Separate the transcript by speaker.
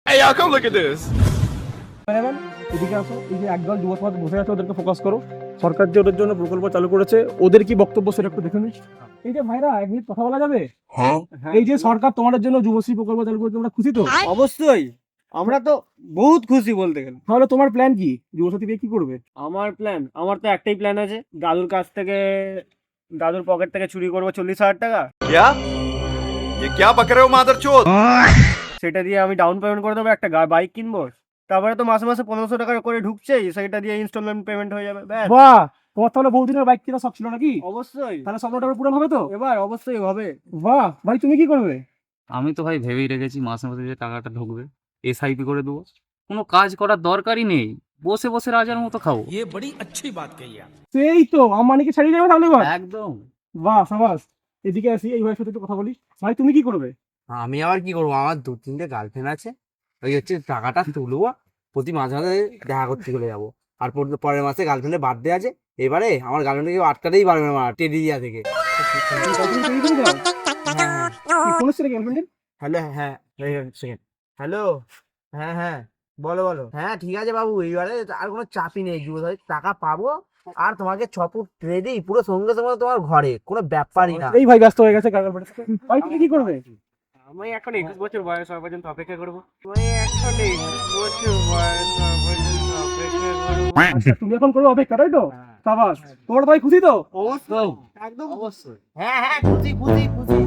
Speaker 1: Hey, y'all, come look at this.
Speaker 2: এদিকে আসো, এই যে একদল যুব সমাজ বসে আছে ওদেরকে ফোকাস করো। সরকার যে ওদের জন্য প্রকল্প চালু করেছে ওদের কি বক্তব্য সেটা একটু দেখে নিস। এই যে ভাইরা এক মিনিট কথা বলা যাবে? এই যে সরকার তোমাদের জন্য যুবশ্রী প্রকল্প চালু করেছে তোমরা খুশি তো?
Speaker 3: অবশ্যই, আমরা তো বহুত খুশি বলতে গেলে।
Speaker 2: তাহলে তোমার প্ল্যান কি? যুবসাথী দিয়ে কি করবে?
Speaker 3: আমার তো একটাই প্ল্যান আছে, দাদুর কাছ থেকে, দাদুর পকেট থেকে চুরি করবো 40,000 টাকা।
Speaker 1: क्या? ये क्या बक रहे हो मादरचोद?
Speaker 3: সেটা দিয়ে আমি ডাউন পেমেন্ট করে দেবো, একটা বাইক কিনবো। তারপরে তো মাসে মাসে 1500 টাকা করে ঢুকছেই, সেটা দিয়ে ইনস্টলমেন্ট পেমেন্ট হয়ে যাবে, ব্যাস।
Speaker 2: বাহ, তোমার তাহলে বহুদিনের বাইক কেনার শখ ছিল নাকি?
Speaker 3: অবশ্যই,
Speaker 2: তাহলে স্বপ্নটা এবার পূরণ হবে তো?
Speaker 3: এবার অবশ্যই হবে।
Speaker 2: বাহ ভাই, তুমি কি করবে?
Speaker 4: আমি তো ভাই ভেবেই রেখেছি মাসে মাসে যে টাকাটা ঢুকবে এসআইপি করে দেবো। কোনো কাজ করার দরকারই নেই, বসে বসে রাজার মতো খাবো।
Speaker 2: সেই তো আম্বানিকে ছাড়িয়ে যাবে তাহলে এবার।
Speaker 4: একদম।
Speaker 2: বাহ সাবাস। এদিকে আসি, এই ভাইয়ের সাথে একটু কথা বলি। ভাই তুমি কি করবে?
Speaker 5: আমি আবার কি করবো, আমার 2-3টে গার্লফ্রেন্ড আছে, ওই হচ্ছে টাকাটা তুলবো, প্রতি মাঝে মাঝে দেখা করতে চলে যাবো। আর পরের মাসে গার্লফ্রেন্ডের বার্থডে আছে, এবারে আমার গার্লফ্রেন্ডকে আটকাতেই পারবে না টেডিয়া থেকে।
Speaker 2: ফোন এসছে গার্লফ্রেন্ডের?
Speaker 5: হ্যালো, হ্যাঁ সেকেন্ড, হ্যালো, হ্যাঁ হ্যাঁ বলো বলো। হ্যাঁ ঠিক আছে বাবু, এইবারে আর কোনো চাপই নেই, টাকা পাবো আর তোমাকে 6 ফুট রেডি, পুরো সঙ্গে সঙ্গে তোমার ঘরে, কোনো ব্যাপারই না।
Speaker 2: এই ভাই ব্যস্ত হয়ে গেছে গার্লফ্রেন্ডের সাথে। ভাই তুমি কি করবে?
Speaker 3: আমি এখন 21 বছর বয়স হওয়া পর্যন্ত অপেক্ষা করবো। আমি এখন 21 বছর বয়স হওয়া পর্যন্ত অপেক্ষা করবো।
Speaker 2: আচ্ছা, তুমি এখন করবে অপেক্ষা, তাই তো? সাবাস। তোমার ভাই খুশি তো?
Speaker 3: অবশ্যই,
Speaker 5: একদম অবশ্যই, হ্যাঁ হ্যাঁ খুশি খুশি খুশি।